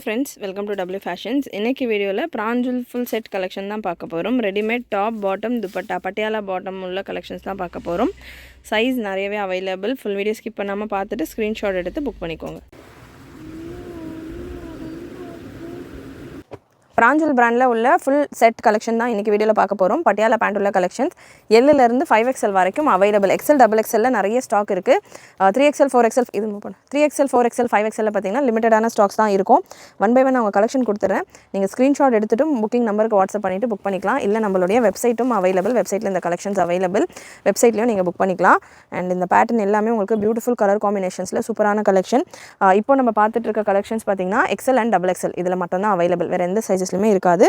Friends, welcome to W fashions. இன்னைக்கு வீடியோவில் பிராஞ்சல் full set collection தான் பார்க்க போகிறோம். Readymade top bottom dupatta Patiala bottom உள்ள கலெக்ஷன்ஸ் தான் பார்க்க போகிறோம். சைஸ் நிறையவே அவைலபிள். ஃபுல் வீடியோ ஸ்கிப் பண்ணாமல் பார்த்துட்டு ஸ்க்ரீன்ஷாட் எடுத்து புக் பண்ணிக்கோங்க. பிராஞ்சல் பிராண்டில் உள்ள ஃபுல் செட் கலெக்ஷன் தான் இன்றைக்கி வீடியோவில் பார்க்க போகிறோம். பட்டியாலா பேண்ட் உள்ள கலெக்ஷன்ஸ் எல்லிலேருந்து 5XL வரைக்கும் அவைலபிள். XL XXL நிறைய ஸ்டாக் இருக்குது. 3XL 4XL இது 3XL 4XL 5XL பார்த்தீங்கன்னா லிமிட்டடான ஸ்டாக்ஸ் தான் இருக்கும். 1 by 1 அவங்க கலெக்ஷன் கொடுத்துறேன். நீங்கள் ஸ்க்ரீன்ஷாட் எடுத்துகிட்டு புக்கிங் நம்பருக்கு வாட்ஸ்அப் பண்ணிவிட்டு புக் பண்ணிக்கலாம். இல்லை நம்மளுடைய வெப்சைட்டும் அவைலபிள். வெப்சைட்டில் இந்த கலெக்ஷன்ஸ் அவைலபிள். வெப்சைட்லேயும் நீங்கள் புக் பண்ணிக்கலாம். அண்ட் இந்த பேட்டர்ன் எல்லாமே உங்களுக்கு பியூட்டிஃபுல் கலர் காம்பினேஷன்ஸில் சூப்பரான கலெக்ஷன். இப்போ நம்ம பார்த்துட்டு இருக்க கலெக்ஷன்ஸ் பார்த்தீங்கன்னா XL and XXL இதில் மட்டும் தான் அவைலபிள். வேறு எந்த சைஸஸ்லையுமே இருக்காது.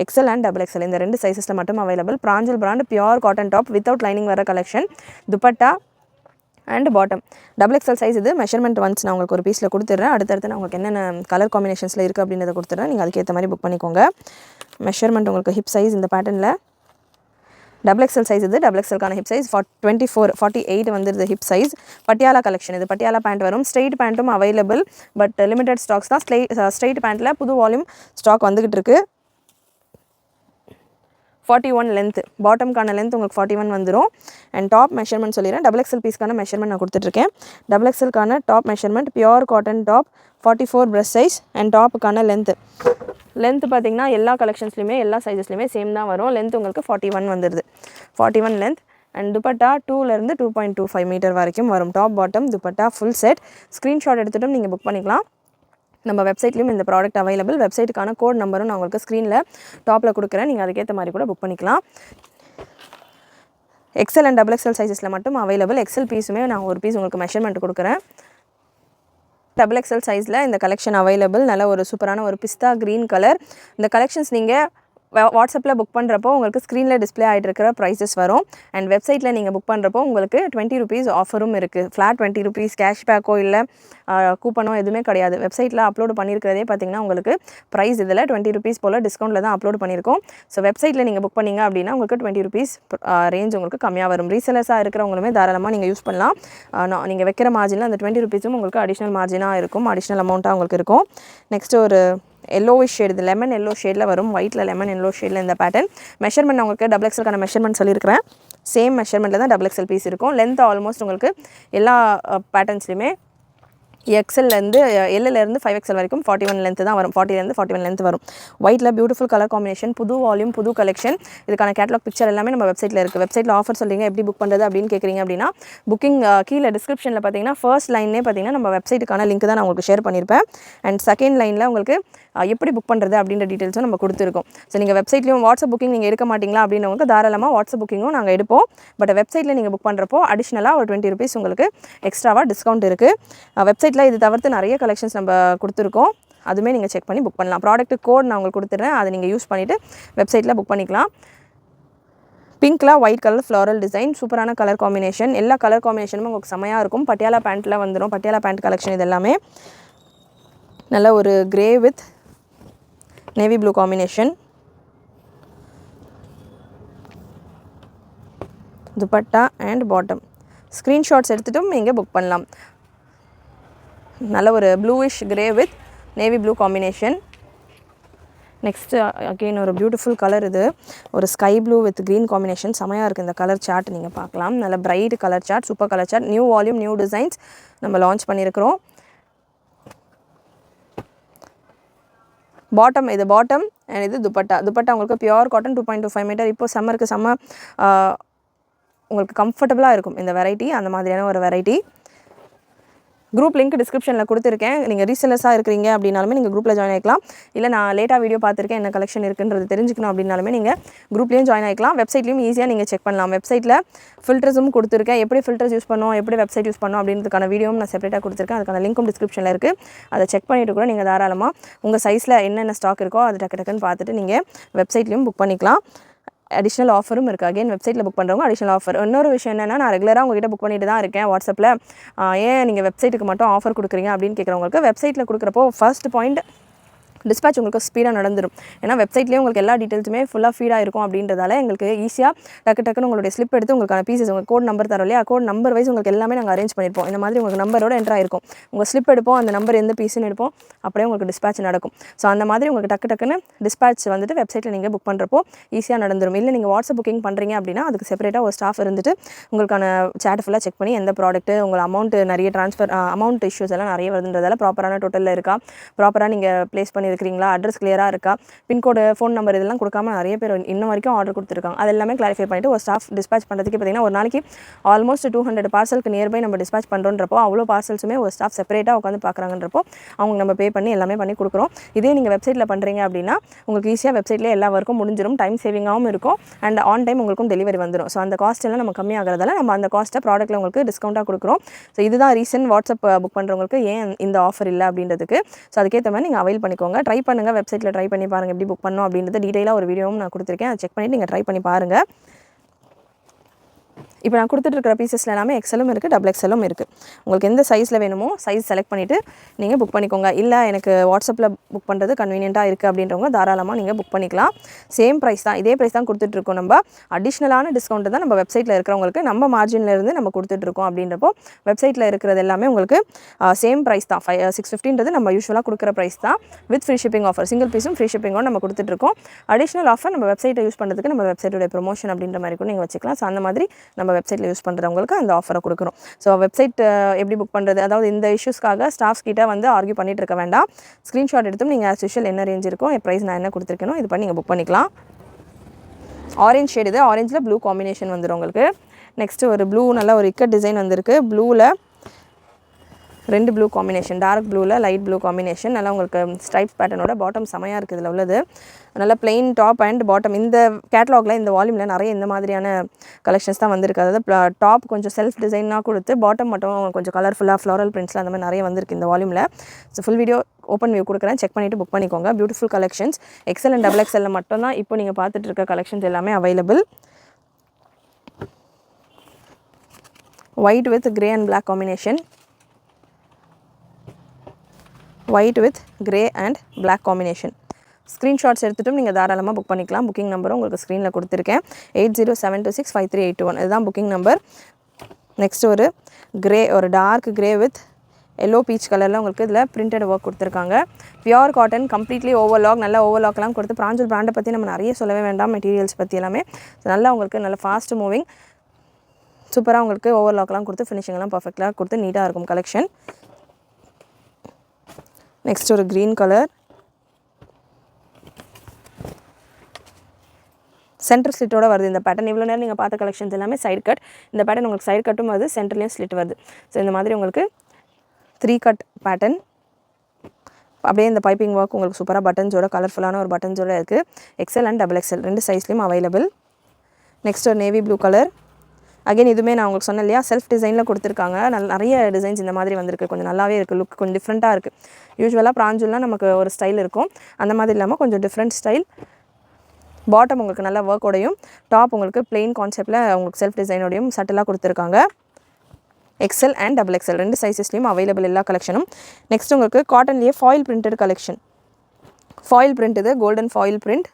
XL and XXL இந்த ரெண்டு சைஸஸில் மட்டும் available. Pranjal brand pure cotton top without lining வர collection. Dupatta and bottom XXL size. இது மெஷர்மெண்ட் ஒன்ஸ் நான் உங்களுக்கு ஒரு பீஸில் கொடுத்துட்றேன். அடுத்தடுத்து நான் உங்களுக்கு என்னென்ன கலர் காம்பினேஷன்ஸில் இருக்குது அப்படின்றத கொடுத்துட்றேன். நீங்கள் அதுக்கேற்ற மாதிரி புக் பண்ணிக்கோங்க. மெஷர்மெண்ட் உங்களுக்கு ஹிப் சைஸ் இந்த பேட்டர்னில் XXL சைஸ். இது XXLக்கான ஹிப் சைஸ் 48 வந்துடுது ஹிப் சைஸ். பட்டியாலா கலெக்ஷன். இது பட்டியாலா பேண்ட் வரும். ஸ்ட்ரெயிட் பேண்ட்டும் அவைலபிள். பட் லிமிடெட் ஸ்டாக்ஸ் தான். ஸ்ட்ரெயிட் பேண்ட்டில் புது வால்யூம் ஸ்டாக் வந்துக்கிட்டு இருக்குது. 41 லென்த்து. பாட்டம்கான லென்த் உங்களுக்கு 41 வந்துடும். அண்ட் டாப் மெஷர்மெண்ட் சொல்லிடுறேன். XXL பீஸ்க்கான மெஷர்மெண்ட் நான் கொடுத்துட்ருக்கேன். XXLக்கான top measurement pure cotton top 44 breast size. And டாப்புக்கான லென்த்து பார்த்திங்கன்னா எல்லா கலெக்ஷன்ஸ்லையுமே எல்லா சைஸஸ்லையுமே சேம் தான் வரும். லென்த் உங்களுக்கு 41 வந்துடுது. 41 லென்த். அண்ட் துப்பட்டா 2லேருந்து 2.25 மீட்டர் வரைக்கும் வரும். Top bottom dupatta full set. Screenshot எடுத்துகிட்டும் நீங்கள் புக் பண்ணிக்கலாம். நம்ம வெப்சைட்லேயும் இந்த ப்ராடக்ட் அவைலபிள். வெப்சைட்டுக்கான கோட் நம்பரும் நான் உங்களுக்கு ஸ்க்ரீனில் டாப்பில் கொடுக்குறேன். நீங்கள் அதுக்கேற்ற மாதிரி கூட புக் பண்ணிக்கலாம். XL and XXL சைஸஸில் மட்டும் அவைலபிள். XL பீஸுமே நான் ஒரு பீஸ் உங்களுக்கு மெஷர்மெண்ட் கொடுக்குறேன். XXL சைஸில் இந்த கலெக்ஷன் அவைலபிள். நல்ல ஒரு சூப்பரான ஒரு பிஸ்தா க்ரீன் கலர். இந்த கலெக்ஷன்ஸ் நீங்கள் வாட்ஸ்அப்பில் புக் பண்ணுறப்போ உங்களுக்கு ஸ்க்ரீனில் டிஸ்பிளே ஆகிட்டு இருக்கிற ப்ரைஸஸ் வரும். அண்ட் வெப்சைட்டில் நீங்கள் புக் பண்ணுறப்போ உங்களுக்கு 20 rupees ஆஃபரும் இருக்குது. ஃப்ளாட் 20 rupees கேஷ்பேக்கோ இல்லை கூப்பனோ எதுவுமே கிடையாது. வெப்சைட்டில் அப்லோடு பண்ணியிருக்கிறதே பார்த்திங்கன்னா உங்களுக்கு ப்ரைஸ் இதில் 20 rupees போல் டிஸ்கவுண்ட்டில் தான் அப்லோட் பண்ணியிருக்கோம். ஸோ வெப்சைட்டில் நீங்கள் புக் பண்ணிங்க அப்படின்னா உங்களுக்கு 20 rupees ரேஞ்ச் உங்களுக்கு கம்மியாக வரும். ரீசெலர்ஸாக இருக்கிறவங்களுமே தாராளமாக நீங்கள் யூஸ் பண்ணலாம். நீங்கள் வைக்கிற மார்ஜினில் அந்த 20 rupeesம் உங்களுக்கு அடிஷ்னல் மார்ஜினாக இருக்கும். அடிஷ்னல் அமௌண்ட்டாக உங்களுக்கு இருக்கும். நெக்ஸ்ட்டு ஒரு எல்லோவிஷ் ஷேட். இது லெமன் எல்லோ ஷேடில் வரும். ஒயிட்டில் லெமன் எல்லோ ஷேடில் இந்த பேட்டர்ன். மெஷர்மெண்ட் உங்களுக்கு XXLக்கான மெஷர்மெண்ட் சொல்லியிருக்கிறேன். சேம் மெஷர்மெண்ட்டில் தான் XXL பீஸ் இருக்கும். லென்த் ஆல்மோஸ்ட் உங்களுக்கு எல்லா பேட்டர்ன்ஸ்லையுமே XLலேருந்து Lலேருந்து 5XL வரைக்கும் 41 லென்த்து தான் வரும். 40லேருந்து 41 லென்த் வரும். ஒயிட்டில் பியூட்டிஃபுல் கலர் காம்பினேஷன். புது வால்யூம் புது கலெக்ஷன். இதுக்கான கேட்லாக் பிக்சர் எல்லாமே நம்ம வெப்சைட்டில் இருக்குது. வெப்சைட்டில் ஆஃபர் சொல்லிங்க எப்படி புக் பண்ணுறது அப்படின்னு கேட்குறீங்க அப்படின்னா புக்கிங் கீழே டிஸ்கிரிப்ஷனில் பார்த்தீங்கன்னா ஃபர்ஸ்ட் லைன்லேயே பார்த்தீங்கன்னா நம்ம வெப்சைட்டுக்கான லிங்க் தான் நான் உங்களுக்கு ஷேர் பண்ணியிருப்பேன். அண்ட் செகண்ட் லைனில் உங்களுக்கு எப்படி புக் பண்ணுறது அப்படின்ற டீட்டெயில்ஸும் நம்ம கொடுத்துருக்கோம். ஸோ நீங்கள் வெப்சைட்லேயும் வாட்ஸ்அப் புக்கிங் நீங்கள் எடுக்க மாட்டிங்களா அப்படின்றவங்க தாராளமாக வாட்ஸ்அப் புக்கிங்கும் நாங்கள் எடுப்போம். பட் வெப்சைட்டில் நீங்கள் புக் பண்ணுறப்போ அடிஷ்னலாக ஒரு 20 rupees உங்களுக்கு எக்ஸ்ட்ராவாக டிஸ்கவுண்ட் இருக்குது. வெப்சைட்டில் இது தவிர்த்து நிறைய கலெக்ஷன்ஸ் நம்ம கொடுத்துருக்கோம். அதுவுமே நீங்கள் செக் பண்ணி புக் பண்ணலாம். ப்ராடக்ட் கோட் நான் உங்களுக்கு கொடுத்துட்றேன். அதை நீங்கள் யூஸ் பண்ணிவிட்டு வெப்சைட்டில் புக் பண்ணிக்கலாம். பிங்க்கில் ஒயிட் கலர் ஃப்ளாரல் டிசைன். சூப்பரான கலர் காம்பினேஷன். எல்லா கலர் காம்பினேஷனும் உங்களுக்கு செமையாக இருக்கும். பட்டியாலா பேண்ட்டில் வந்துடும். பட்டியாலா பேண்ட் கலெக்ஷன் இது எல்லாமே நல்ல ஒரு grey with navy blue combination. Dupatta and bottom. Screenshots எடுத்துகிட்டும் நீங்கள் புக் பண்ணலாம். நல்ல ஒரு bluish grey with navy blue combination. Next again ஒரு பியூட்டிஃபுல் கலர். இது ஒரு sky blue with green combination. செமையாக இருக்குது இந்த கலர் சார்ட். நீங்கள் பார்க்கலாம். நல்ல bright colour chart. Super colour chart. New volume new designs நம்ம லான்ச் பண்ணியிருக்கிறோம். பாட்டம். இது பாட்டம் அண்ட் இது துப்பட்டா. துப்பட்டா உங்களுக்கு பியூர் காட்டன் 2.25 மீட்டர். இப்போ சம்மருக்கு உங்களுக்கு கம்ஃபர்டபுளாக இருக்கும் இந்த வெரைட்டி. அந்த மாதிரியான ஒரு வெரைட்டி. குரூப் லிங்க் டிஸ்கிரிப்ஷனில் கொடுத்துருக்கேன். நீங்கள் ரீசெலர்ஸாக இருக்கிறீங்க அப்படின்னாலுமே நீங்கள் குரூப்பில் ஜாயின் ஆகிக்கலாம். இல்லை நான் லேட்டாக வீடியோ பார்த்துருக்கேன் என்ன கலெக்ஷன் இருக்குன்றது தெரிஞ்சுக்கணும் அப்படின்னாலுமே நீங்கள் குரூப்லேயும் ஜாயின் ஆகிக்கலாம். வெப்சைட்லேயும் ஈஸியாக நீங்கள் செக் பண்ணலாம். வெப்சைட்டில் ஃபில்டர்ஸும் கொடுத்துருக்கேன். எப்படி ஃபில்டர்ஸ் யூஸ் பண்ணோம், எப்படி வெப்சைட் யூஸ் பண்ணோம் அப்படின்றதுக்கான வீடியோவும் நான் செப்பரேட்டாக கொடுத்துருக்கேன். அதுக்கான லிங்க்கும் டிஸ்கிரிப்ஷனில் இருக்குது. அதை செக் பண்ணிவிட்டு கூட நீங்கள் தாராளமாக உங்கள் சைஸில் என்னென்ன ஸ்டாக் இருக்கோ அது டக்குன்னு பார்த்துட்டு நீங்கள் வெப்சைட்லேயும் புக் பண்ணிக்கலாம். அடிஷ்னல் ஆஃபரும் இருக்குது. அகைன் வெப்சைட்டில் புக் பண்ணுறவங்க அடிஷ்னல் ஆஃபர். இன்னொரு விஷயம் என்னென்னா நான் ரெகுலராக உங்கள்கிட்ட புக் பண்ணிட்டு தான் இருக்கேன் வாட்ஸ்அப்பில். ஏன் நீங்கள் வெப்சைட்டுக்கு மட்டும் ஆஃபர் கொடுக்குறீங்க அப்படின்னு கேட்குறவங்களுக்கு வெப்சைட்டில் கொடுக்குறப்போ ஃபர்ஸ்ட் பாயிண்ட் டிஸ்பேச் உங்களுக்கு ஸ்பீடாக நடந்துடும். ஏன்னா வெப்சைட்லேயே உங்களுக்கு எல்லா டீட்டெயில்ஸுமே ஃபுல்லாக ஃபீடாக இருக்கும் அப்படின்றதால எங்களுக்கு ஈஸியாக டக்குன்னு உங்களுடைய ஸ்லிப் எடுத்து உங்களுக்கான பீசஸ் உங்கள் கோட் நம்பர் தரோம் இல்லையா, கோட் நம்பர் வைஸ் உங்களுக்கு எல்லாமே நாங்கள் அரேஞ்ச் பண்ணியிருப்போம். இந்த மாதிரி உங்களுக்கு நம்பரோட என்ட்ரு ஆயிருக்கும். உங்கள் ஸ்லிப் எடுப்போம், அந்த நம்பர் எந்த பீஸ்னு எடுப்போம், அப்படியே உங்களுக்கு டிஸ்பேச் நடக்கும். ஸோ அந்த மாதிரி உங்களுக்கு டக்குன்னு டிஸ்பேச் வந்துட்டு வெப்சைட்டில் நீங்கள் புக் பண்ணுறப்போ ஈஸியாக நடந்துடும். இல்லை நீங்கள் வாட்ஸ்அப் புக்கிங் பண்ணுறீங்க அப்படின்னா அதுக்கு செப்பரேட்டாக ஒரு ஸ்டாஃப் இருந்துட்டு உங்களுக்கான சேட் ஃபுல்லாக செக் பண்ணி எந்த ப்ராடக்ட்டு உங்கள் அமௌண்ட் நிறைய ட்ரான்ஸ்ஃபர் அமௌண்ட் இஷ்யூஸ் எல்லாம் நிறைய வருதுன்றதால ப்ராப்பரான டோட்டலில் இருக்கா, ப்ராப்பராக நீங்கள் ப்ளேஸ் பண்ணியிருக்கிறீங்களா, அட்ரஸ் கிளியராக இருக்கா, பின்கோடு ஃபோன் நம்பர் இதெல்லாம் கொடுக்காம நிறைய பேர் இன்னும் வரைக்கும் ஆர்டர் கொடுத்துருக்காங்க. அது எல்லாமே கிளாரிஃபை பண்ணிவிட்டு ஒரு ஸ்டாஃப் டிஸ்பேச் பண்ணுறதுக்கு பார்த்தீங்கன்னா ஒரு நாளைக்கு ஆல்மோஸ்ட் 200 பார்சலுக்கு நியர்பை நம்ம டிஸ்பேச் பண்ணுறோன்றப்போ அவ்வளோ பார்சல்ஸுமே ஒரு ஸ்டாஃப் செப்பரேட்டாக உட்காந்து பார்க்குறாங்கன்றப்போ அவங்க நம்ம பே பண்ணி எல்லாமே பண்ணி கொடுக்குறோம். இதே நீங்கள் வெப்சைட்டில் பண்ணுறீங்க அப்படின்னா உங்களுக்கு ஈஸியாக வெப்சைட்லேயே எல்லா ஒர்க்கும் முடிஞ்சிடும், டைம் சேவிங்காகவும் இருக்கும் அண்ட் ஆன் டைம் உங்களுக்கும் டெலிவரி வந்துடும். ஸோ அந்த காஸ்ட் எல்லாம் நம்ம கம்மியாகிறதால நம்ம அந்த காஸ்ட்டை ப்ராடக்ட்டில் உங்களுக்கு டிஸ்கவுண்ட்டாக கொடுக்குறோம். ஸோ இதுதான் ரீசன் வாட்ஸ்அப் புக் பண்ணுறவங்களுக்கு ஏன் இந்த ஆஃபர் இல்லை அப்படின்றதுக்கு. ஸோ அதுக்கேற்ற மாதிரி நீங்கள் அவைல் பண்ணிக்கோங்க. ட்ரை பண்ணுங்கள், வெப்சைட்டில் ட்ரை பண்ணி பாருங்கள் எப்படி புக் பண்ணணும் அப்படின்றத டீட்டெயிலாக ஒரு வீடியோவும் நான் கொடுத்துருக்கேன். அதை செக் பண்ணிவிட்டு நீங்கள் ட்ரை பண்ணி பாருங்கள். இப்போ நான் கொடுத்துட்ருக்கிற பீசஸில் எல்லாமே எக்ஸலும் இருக்குது, டபுள் எக்ஸலும் இருக்குது. உங்களுக்கு எந்த சைஸில் வேணுமோ சைஸ் செலக்ட் பண்ணிவிட்டு நீங்கள் புக் பண்ணிக்கோங்க. இல்லை எனக்கு வாட்ஸ்அப்பில் புக் பண்ணுறது கன்வீனியண்ட்டாக இருக்குது அப்படின்றவங்க தாராளமாக நீங்கள் புக் பண்ணிக்கலாம். சேம் ப்ரைஸ் தான், இதே ப்ரைஸ் தான் கொடுத்துட்ருக்கோம். நம்ம அடிஷ்னலான டிஸ்கவுண்ட் தான் நம்ம வெப்சைட்டில் இருக்கிறவங்களுக்கு நம்ம மார்ஜின்லேருந்து நம்ம கொடுத்துட்ருக்கோம். அப்படின்றப்போ வெப்சைட்டில் இருக்கிறது எல்லாமே உங்களுக்கு சேம் ப்ரைஸ் தான். 650ன்றது நம்ம யூஸ்வலாக கொடுக்குற ப்ரைஸ் தான். With free shipping offer, single பீஸும் ஃப்ரீ ஷிப்பிங்கோடு நம்ம கொடுத்துட்ருக்கோம். அடிஷ்னல் ஆஃபர் நம்ம வெப்சைட்டை யூஸ் பண்ணுறதுக்கு நம்ம வெப்சைட்டோட ப்ரொமோஷன் அப்படின்ற மாதிரி கூட நீங்கள் வச்சுக்கலாம். ஸோ அந்த மாதிரி நம்ம வெப்சைட்டில் யூஸ் பண்ணுறவங்களுக்கு அந்த ஆஃபரை கொடுக்குறோம். ஸோ வெப்சைட் எப்படி புக் பண்ணுறது, அதாவது இந்த இஷ்யூஸ்க்காக ஸ்டாஃப்ஸ் கிட்ட வந்து ஆர்கியூ பண்ணிட்டு இருக்க வேண்டாம். ஸ்க்ரீன்ஷாட் எடுத்தும் நீங்கள் ஆஸ் யூஷுவல் என்ன ரேஞ்ச் இருக்கும், ப்ரைஸ் நான் என்ன கொடுத்துருக்கேனோ இது பண்ணி நீங்கள் புக் பண்ணிக்கலாம். ஆரஞ்ச் ஷேட், இது ஆரஞ்சில் ப்ளூ காம்பினேஷன் வந்துடும் உங்களுக்கு. நெக்ஸ்ட்டு ஒரு ப்ளூ நல்ல ஒரு இக்கட் டிசைன் வந்திருக்கு. ப்ளூவில் 2 ப்ளூ காம்பினேஷன், டார்க் ப்ளூவில் லைட் ப்ளூ காம்பினேஷன். நல்லா உங்களுக்கு ஸ்ட்ரைப் பேட்டர்னோட பாட்டம் செமையாக இருக்குது இதில் உள்ளது. நல்லா பிளெயின் டாப் அண்ட் பாட்டம். இந்த கேட்லாகில் இந்த வால்யூமில் நிறைய இந்த மாதிரியான கலெக்ஷன்ஸ் தான் வந்திருக்கு. அதாவது டாப் கொஞ்சம் செல்ஃப் டிசைனாக கொடுத்து பாட்டம் மட்டும் கொஞ்சம் கலர்ஃபுல்லாக ஃப்ளோரல் பிரிண்ட்ஸில் அந்த மாதிரி நிறைய வந்திருக்கு இந்த வால்யூமில். So full video open view கொடுக்குறேன், செக் பண்ணிவிட்டு புக் பண்ணிக்கோங்க. Beautiful collections. XL and double எக்ஸலில் மட்டும் தான் இப்போ நீங்கள் பார்த்துட்டு இருக்க கலெக்ஷன்ஸ் எல்லாமே available. White with grey and black combination, white with grey and black combination. Screenshots எடுத்துகிட்டும் நீங்கள் தாராளமாக புக் பண்ணிக்கலாம். புக்கிங் நம்பரும் உங்களுக்கு ஸ்க்ரீனில் கொடுத்துருக்கேன். 8072653821 இதுதான் புக்கிங் நம்பர். நெக்ஸ்ட் ஒரு கிரே, ஒரு dark grey with yellow peach கலரில் உங்களுக்கு இதில் பிரிண்டட் ஒர்க் கொடுத்துருக்காங்க. பியூர் காட்டன், கம்ப்ளீட்லி ஓவர்லாக், நல்ல ஓவர்லாக்லாம் கொடுத்து பிராஞ்சல் பிராண்டை பற்றி நம்ம நிறைய சொல்லவே வேண்டாம். மெட்டீரியல்ஸ் பற்றி எல்லாமே நல்லா உங்களுக்கு நல்ல ஃபாஸ்ட் மூவிங் சூப்பராக உங்களுக்கு ஓவர்லாக்லாம் கொடுத்து ஃபினிஷிங்லாம் பர்ஃபெக்டாக கொடுத்து நீட்டாக இருக்கும் கலெக்ஷன். நெக்ஸ்ட் ஒரு க்ரீன் கலர், சென்டர் ஸ்லிட்டோட வருது இந்த பேட்டர்ன். இவ்வளோ நேரம் நீங்கள் பார்த்த கலெக்ஷன்ஸ் எல்லாமே சைடு கட். இந்த பேட்டர்ன் உங்களுக்கு சைடு கட்டும் வருது, சென்டர்லேயும் ஸ்லிட் வருது. ஸோ இந்த மாதிரி உங்களுக்கு 3 கட் பேட்டர்ன். அப்படியே இந்த பைப்பிங் ஒர்க் உங்களுக்கு சூப்பராக பட்டன்ஸோட கலர்ஃபுல்லான ஒரு பட்டன்ஸோட இருக்குது. எக்ஸல் அண்ட் டபுள் எக்ஸல் 2 சைஸ்லேயும் அவைலபிள். நெக்ஸ்ட் ஒரு நேவி ப்ளூ கலர். அகைன் இதுவுமே நான் உங்களுக்கு சொன்னேன் இல்லையா, செல்ஃப் டிசைனில் கொடுத்துருக்காங்க. நிறைய டிசைன்ஸ் இந்த மாதிரி வந்திருக்கு. கொஞ்சம் நல்லாவே இருக்குது, லுக் கொஞ்சம் டிஃப்ரெண்ட்டாக இருக்குது. யூஸ்வலாக பிராஞ்சூல்லாம் நமக்கு ஒரு ஸ்டைல் இருக்கும், அந்த மாதிரி இல்லாமல் கொஞ்சம் டிஃப்ரெண்ட் ஸ்டைல். பாட்டம் உங்களுக்கு நல்லா ஒர்க்கோடையும், டாப் உங்களுக்கு பிளெயின் கான்செப்டில் உங்களுக்கு செல்ஃப் டிசைனோடையும் சட்டிலாக கொடுத்துருக்காங்க. எக்ஸல் அண்ட் டபுள் எக்ஸல் 2 சைஸஸ்லேயும் அவைலபிள் எல்லா கலெக்ஷனும். நெக்ஸ்ட் உங்களுக்கு காட்டன்லேயே foil printed collection. Foil print, இது கோல்டன் ஃபாயில் பிரிண்ட்.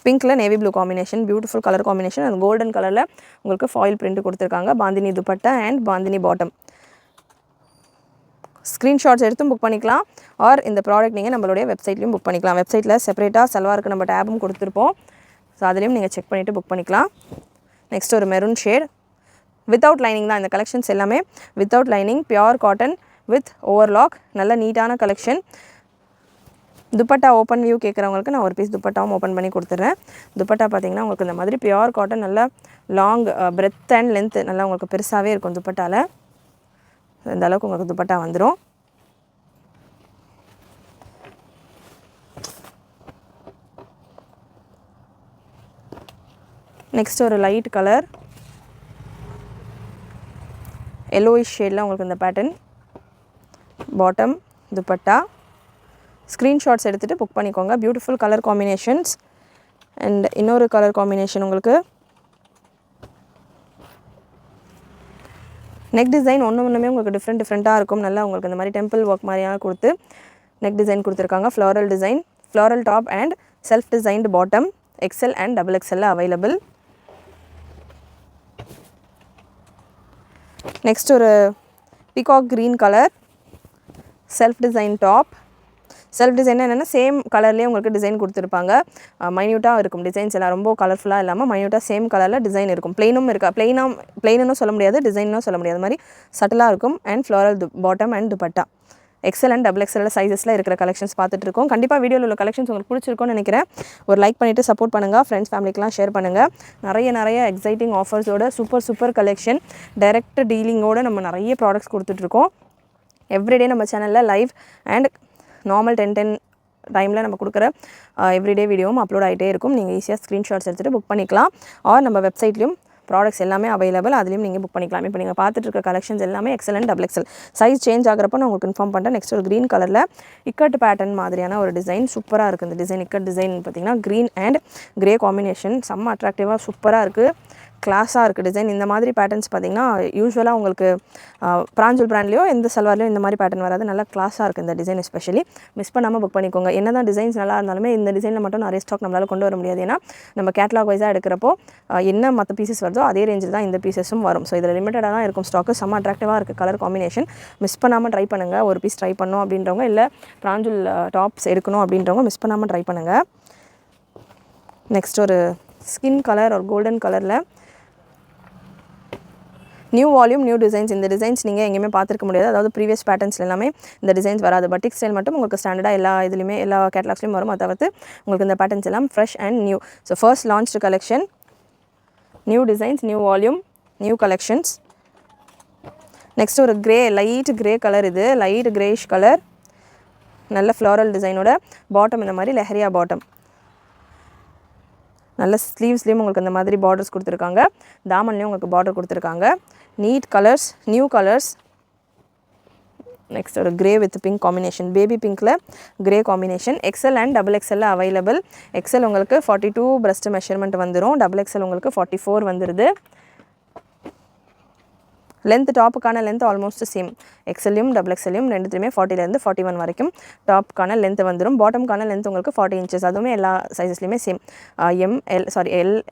பிங்க்கில் navy blue combination, beautiful colour combination. அந்த கோல்டன் கலரில் உங்களுக்கு ஃபாயில் பிரிண்ட் கொடுத்துருக்காங்க. Bandhani dupatta and bandhani bottom. Screenshots எடுத்தும் புக் பண்ணிக்கலாம். ஆர் இந்த ப்ராடக்ட் நீங்கள் நம்மளுடைய வெப்சைட்லையும் புக் பண்ணிக்கலாம். வெப்சைட்டில் செப்பரேட்டாக சல்வாருக்கு நம்ம டேபும் கொடுத்துருப்போம். ஸோ அதுலேயும் நீங்கள் செக் பண்ணிவிட்டு புக் பண்ணிக்கலாம். நெக்ஸ்ட் ஒரு மெரூன் ஷேட், வித்தவுட் லைனிங் தான் இந்த கலெக்ஷன்ஸ் எல்லாமே. Without lining, pure cotton with overlock, நல்ல நீட்டான கலெக்ஷன். துப்பட்டா ஓப்பன் வியூ கேட்குறவங்களுக்கு நான் ஒரு பீஸ் துப்பட்டாவும் ஓப்பன் பண்ணி கொடுத்துட்றேன். துப்பட்டா பார்த்தீங்கன்னா உங்களுக்கு இந்த மாதிரி பியோர் காட்டன், நல்லா லாங் பிரெத் அண்ட் லென்த் நல்லா உங்களுக்கு பெருசாகவே இருக்கும் துப்பட்டாவில். இந்த அளவுக்கு உங்களுக்கு துப்பட்டா வந்துடும். நெக்ஸ்ட் ஒரு லைட் கலர் எல்லோயிஷ் ஷேடில் உங்களுக்கு இந்த பேட்டர்ன். பாட்டம், துப்பட்டா. ஸ்க்ரீன்ஷாட்ஸ் எடுத்துகிட்டு புக் பண்ணிக்கோங்க. Beautiful colour combinations. அண்ட் இன்னொரு கலர் காம்பினேஷன் உங்களுக்கு நெக் டிசைன் ஒன்றுமே உங்களுக்கு டிஃப்ரெண்ட்டாக இருக்கும். நல்லா உங்களுக்கு இந்த மாதிரி டெம்பிள் ஒர்க் மாதிரியான கொடுத்து நெக் டிசைன் கொடுத்துருக்காங்க, floral top and self designed bottom. XL and XXL available. Next ஒரு peacock green colour self design top. Self design என்னென்னா சேம் கலர்லேயே உங்களுக்கு டிசைன் கொடுத்துருப்பாங்க. மைன்யூட்டாக இருக்கும் டிசைன்ஸ் எல்லாம், ரொம்ப கலர்ஃபுல்லாக இல்லாமல் மைன்யூட்டாக சேம் கலரில் டிசைன் இருக்கும். பிளெயினும் இருக்கா, பிளெயினும் சொல்ல முடியாது, டிசைனும் சொல்ல முடியாது, மாதிரி சட்டிலாக இருக்கும். And floral bottom and dupatta. XL and XXL சைஸஸில் இருக்கிற கலெக்ஷன்ஸ் பார்த்துட்டு இருக்கோம். கண்டிப்பாக வீடியோவில் உள்ள கலெக்ஷன்ஸ் உங்களுக்கு பிடிச்சிருக்கும்னு நினைக்கிறேன். ஒரு லைக் பண்ணிவிட்டு சப்போர்ட் பண்ணுங்கள், ஃப்ரெண்ட்ஸ் ஃபேமிலிக்கெலாம் ஷேர் பண்ணுங்கள். நிறைய எக்ஸைட்டிங் ஆஃபர்ஸோட சூப்பர் கலெக்ஷன், டைரக்ட் டீலிங்கோடு நம்ம நிறைய ப்ராடக்ட்ஸ் கொடுத்துட்ருக்கோம். எவ்ரிடே நம்ம சேனலில் லைவ் அண்ட் நார்மல் 10 டைமில் நம்ம கொடுக்குற எவ்ரிடே வீடியோவும் அப்லோட் ஆகிட்டே இருக்கும். நீங்கள் ஈஸியாக ஸ்க்ரீன்ஷாட்ஸ் எடுத்துகிட்டு புக் பண்ணிக்கலாம். ஆர் நம்ம வெப்சைட்லையும் ப்ராடக்ட்ஸ் எல்லாமே அவைலபிள், அதுலேயும் நீங்கள் புக் பண்ணிக்கலாம். இப்போ நீங்கள் பார்த்துட்டு இருக்க கலெக்ஷன்ஸ் எல்லாமே XL and XXL size change ஆகிறப்போ நான் உங்களுக்கு இன்ஃபார்ம் பண்ணுறேன். நெக்ஸ்ட் ஒரு க்ரீன் கலரில் இக்கட் பேட்டர்ன் மாதிரியான ஒரு டிசைன் சூப்பராக இருக்குது. இந்த டிசைன் இக்கட் டிசைன் பார்த்திங்கன்னா க்ரீன் அண்ட் கிரே காம்பினேஷன் செம்ம அட்ராக்டிவாக சூப்பராக இருக்குது, கிளாஸாக இருக்குது டிசைன். இந்த மாதிரி பேட்டர்ன்ஸ் பார்த்திங்கன்னா யூஸ்வலாக உங்களுக்கு பிராஞ்சூல் பிராண்ட்லேயோ எந்த சல்வார்லையும் இந்த மாதிரி பேட்டர்ன் வராது. நல்லா கிளாஸாக இருக்குது இந்த டிசைன். எஸ்பெஷலி மிஸ் பண்ணாமல் புக் பண்ணிக்கோங்க. என்ன தான் டிசைன்ஸ் நல்லா இருந்தாலுமே இந்த டிசைனில் மட்டும் நிறைய ஸ்டாக் நம்மளால் கொண்டு வர முடியாது. ஏன்னா நம்ம கேட்லாக் வைஸாக எடுக்கிறப்போ என்ன மற்ற பீசஸ் வருதோ அதே ரேஞ்சில் தான் இந்த பீசஸும் வரும். ஸோ இதில் லிமிட்டடாக தான் இருக்கும் ஸ்டாக்கு. செம்ம அட்ராக்டிவாக இருக்குது கலர் காம்பினேஷன். மிஸ் பண்ணாமல் ட்ரை பண்ணுங்கள். ஒரு பீஸ் ட்ரை பண்ணணும் அப்படின்றவங்க, இல்லை பிராஞ்சூல் டாப்ஸ் எடுக்கணும் அப்படின்றவங்க மிஸ் பண்ணாமல் ட்ரை பண்ணுங்கள். நெக்ஸ்ட் ஒரு ஸ்கின் கலர் ஒரு கோல்டன் கலரில் நியூ வால்யூம் நியூ டிசைன்ஸ். இந்த டிசைன்ஸ் நீங்கள் எங்கேயுமே பார்த்துருக்க முடியாது. அதாவது ப்ரீவியஸ் பேட்டர்ன்ஸ் எல்லாமே இந்த டிசைன்ஸ் வராது. பட்டிக் ஸ்டைல் மட்டும் உங்களுக்கு ஸ்டாண்டர்டாக எல்லா இதுலையுமே எல்லா கேட்லாக்ஸ்லையும் வரும். அதை தவிர்த்து உங்களுக்கு இந்த பேட்டர்ன்ஸ் எல்லாம் fresh and new. So first launched collection, new designs, new volume, new collections. Next ஒரு லைட் கிரே கலர், இது லைட் கிரேஷ் கலர், நல்ல ஃப்ளாரல் டிசைனோட பாட்டம் இந்த மாதிரி லெஹரியா பாட்டம். நல்ல ஸ்லீவ்ஸ்லேயும் உங்களுக்கு இந்த மாதிரி பார்டர்ஸ் கொடுத்துருக்காங்க, தாமன்லேயும் உங்களுக்கு பார்டர் கொடுத்துருக்காங்க. Neat colours, new colours. Next ஒரு grey with pink combination, baby பிங்க்கில் grey combination. XL and XXL available. XL உங்களுக்கு 42 பிரஸ்ட் மெஷர்மெண்ட் வந்துடும், XXL உங்களுக்கு 44 வந்துடுது. லென்த் டாப்புக்கான லென்த் ஆல்மோஸ்ட் சேம். XLயும் XXLயும் ரெண்டுத்துலையுமே 40லேருந்து 41 வரைக்கும் டாப்புக்கான லென்த் வந்துடும். பாட்டம்கான லென்த் உங்களுக்கு 40 இன்ச்சஸ், அதுவுமே எல்லா சைஸஸ்லையுமே சேம்.